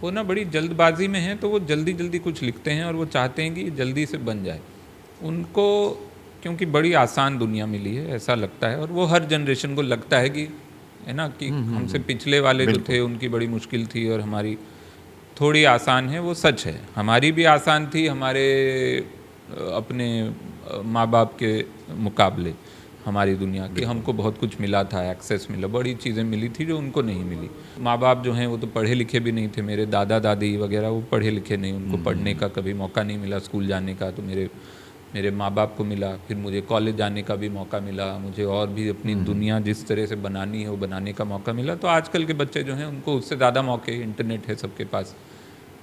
वो ना बड़ी जल्दबाजी में है, तो वो जल्दी जल्दी कुछ लिखते हैं और वो चाहते हैं कि जल्दी से बन जाए। उनको क्योंकि बड़ी आसान दुनिया मिली है ऐसा लगता है, और वो हर जनरेशन को लगता है कि, है ना, कि हमसे पिछले वाले जो थे उनकी बड़ी मुश्किल थी और हमारी थोड़ी आसान है। वो सच है, हमारी भी आसान थी हमारे अपने माँ बाप के मुकाबले, हमारी दुनिया की। हमको बहुत कुछ मिला था, एक्सेस मिला, बड़ी चीज़ें मिली थी जो उनको नहीं मिली। माँ बाप जो हैं वो तो पढ़े लिखे भी नहीं थे, मेरे दादा दादी वगैरह वो पढ़े लिखे नहीं, उनको पढ़ने का कभी मौका नहीं मिला, स्कूल जाने का। तो मेरे माँ बाप को मिला, फिर मुझे कॉलेज जाने का भी मौका मिला, मुझे और भी अपनी दुनिया जिस तरह से बनानी है वो बनाने का मौका मिला। तो आजकल के बच्चे जो हैं उनको उससे ज़्यादा मौके, इंटरनेट है सबके पास,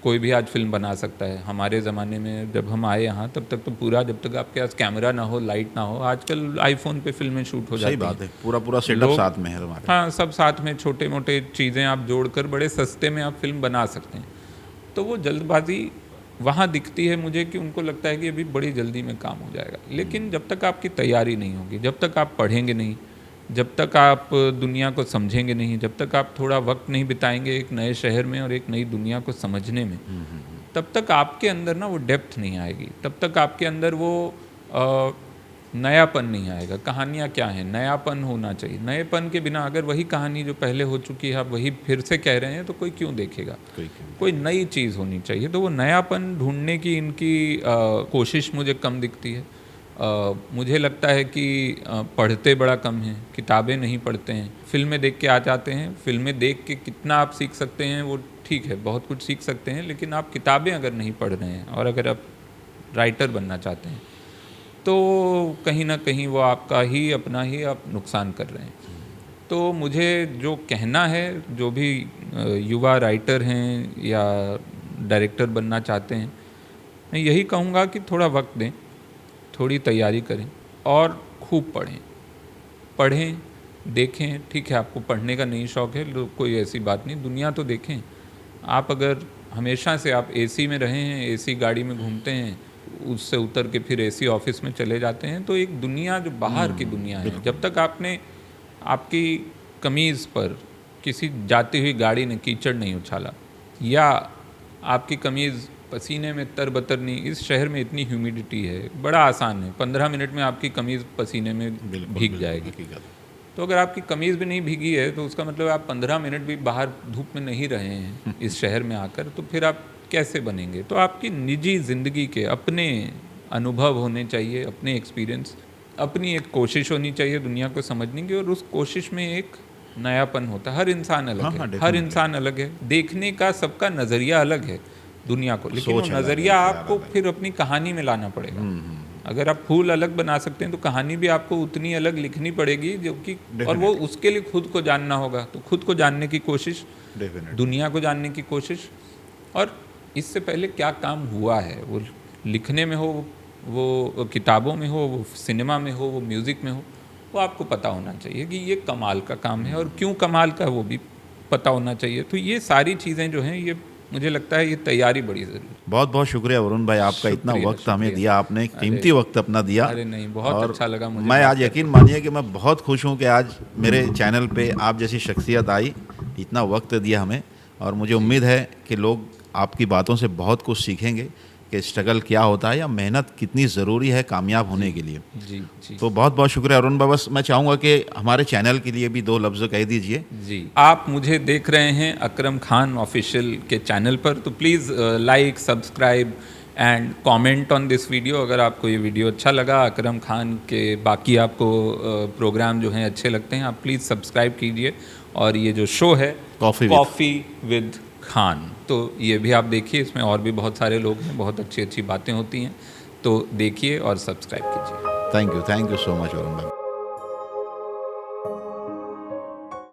कोई भी आज फिल्म बना सकता है। हमारे ज़माने में जब हम आए यहाँ तब तक तो पूरा, जब तक आपके पास कैमरा ना हो, लाइट ना हो, आजकल आईफोन पे फिल्में शूट हो जाती सही हैं। बात है, पूरा पूरा सेटअप लोग- साथ में है तुम्हारे। हाँ, सब साथ में, छोटे मोटे चीज़ें आप जोड़कर बड़े सस्ते में आप फिल्म बना सकते हैं। तो वो जल्दबाजी वहाँ दिखती है मुझे कि उनको लगता है कि अभी बड़ी जल्दी में काम हो जाएगा। लेकिन जब तक आपकी तैयारी नहीं होगी, जब तक आप पढ़ेंगे नहीं, जब तक आप दुनिया को समझेंगे नहीं, जब तक आप थोड़ा वक्त नहीं बिताएंगे एक नए शहर में और एक नई दुनिया को समझने में, तब तक आपके अंदर ना वो डेप्थ नहीं आएगी, तब तक आपके अंदर वो नयापन नहीं आएगा। कहानियाँ क्या हैं, नयापन होना चाहिए। नएपन के बिना अगर वही कहानी जो पहले हो चुकी है आप वही फिर से कह रहे हैं तो कोई क्यों देखेगा। कोई नई चीज़ होनी चाहिए। तो वो नयापन ढूंढने की इनकी कोशिश मुझे कम दिखती है। मुझे लगता है कि पढ़ते बड़ा कम हैं, किताबें नहीं पढ़ते हैं, फिल्में देख के आ जाते हैं। फिल्में देख के कितना आप सीख सकते हैं वो ठीक है, बहुत कुछ सीख सकते हैं, लेकिन आप किताबें अगर नहीं पढ़ रहे हैं और अगर आप राइटर बनना चाहते हैं तो कहीं ना कहीं वो आपका ही अपना ही आप नुकसान कर रहे हैं। तो मुझे जो कहना है, जो भी युवा राइटर हैं या डायरेक्टर बनना चाहते हैं, मैं यही कहूँगा कि थोड़ा वक्त दें, थोड़ी तैयारी करें और खूब पढ़ें, देखें। ठीक है, आपको पढ़ने का नहीं शौक़ है, कोई ऐसी बात नहीं, दुनिया तो देखें। आप अगर हमेशा से आप एसी में रहे हैं, एसी गाड़ी में घूमते हैं, उससे उतर के फिर एसी ऑफिस में चले जाते हैं, तो एक दुनिया जो बाहर की दुनिया है, जब तक आपने आपकी कमीज़ पर किसी जाती हुई गाड़ी ने कीचड़ नहीं उछाला या आपकी कमीज़ पसीने में तरबतर नहीं, इस शहर में इतनी ह्यूमिडिटी है, बड़ा आसान है, 15 मिनट में आपकी कमीज़ पसीने में भीग जाएगी। तो अगर आपकी कमीज़ भी नहीं भीगी है तो उसका मतलब आप 15 मिनट भी बाहर धूप में नहीं रहे हैं इस शहर में आकर, तो फिर आप कैसे बनेंगे। तो आपकी निजी ज़िंदगी के अपने अनुभव होने चाहिए, अपने एक्सपीरियंस, अपनी एक कोशिश होनी चाहिए दुनिया को समझने की, और उस कोशिश में एक नयापन होता है। हर इंसान अलग है, हर इंसान अलग है, देखने का सबका नज़रिया अलग है दुनिया को, लेकिन वो नज़रिया आपको फिर अपनी कहानी में लाना पड़ेगा। अगर आप फूल अलग बना सकते हैं तो कहानी भी आपको उतनी अलग लिखनी पड़ेगी, जो कि, और वो उसके लिए खुद को जानना होगा। तो खुद को जानने की कोशिश, दुनिया को जानने की कोशिश, और इससे पहले क्या काम हुआ है, वो लिखने में हो, वो किताबों में हो, वो सिनेमा में हो, वो म्यूज़िक में हो, वो आपको पता होना चाहिए कि ये कमाल का काम है, और क्यों कमाल का वो भी पता होना चाहिए। तो ये सारी चीज़ें जो हैं, ये मुझे लगता है ये तैयारी बड़ी ज़रूरी है। बहुत बहुत शुक्रिया वरुण भाई, आपका इतना वक्त हमें दिया, आपने कीमती वक्त अपना दिया। अरे नहीं, बहुत अच्छा लगा मुझे। मैं आज यकीन मानिए कि मैं बहुत खुश हूँ कि आज मेरे चैनल पे आप जैसी शख्सियत आई, इतना वक्त दिया हमें, और मुझे उम्मीद है कि लोग आपकी बातों से बहुत कुछ सीखेंगे कि स्ट्रगल क्या होता है या मेहनत कितनी ज़रूरी है कामयाब होने के लिए। जी। तो बहुत बहुत शुक्रिया अरुण भाई। बस मैं चाहूँगा कि हमारे चैनल के लिए भी 2 लफ्ज़ कह दीजिए। जी, आप मुझे देख रहे हैं अकरम खान ऑफिशियल के चैनल पर, तो please like, subscribe and comment on this video. अगर आपको ये वीडियो अच्छा लगा, अकरम खान के बाकी आपको प्रोग्राम जो हैं अच्छे लगते हैं, आप प्लीज़ सब्सक्राइब कीजिए। और ये जो शो है कॉफ़ी विद खान, तो ये भी आप देखिए, इसमें और भी बहुत सारे लोग हैं, बहुत अच्छी अच्छी बातें होती हैं, तो देखिए और सब्सक्राइब कीजिए। Thank you so much Arun भाई।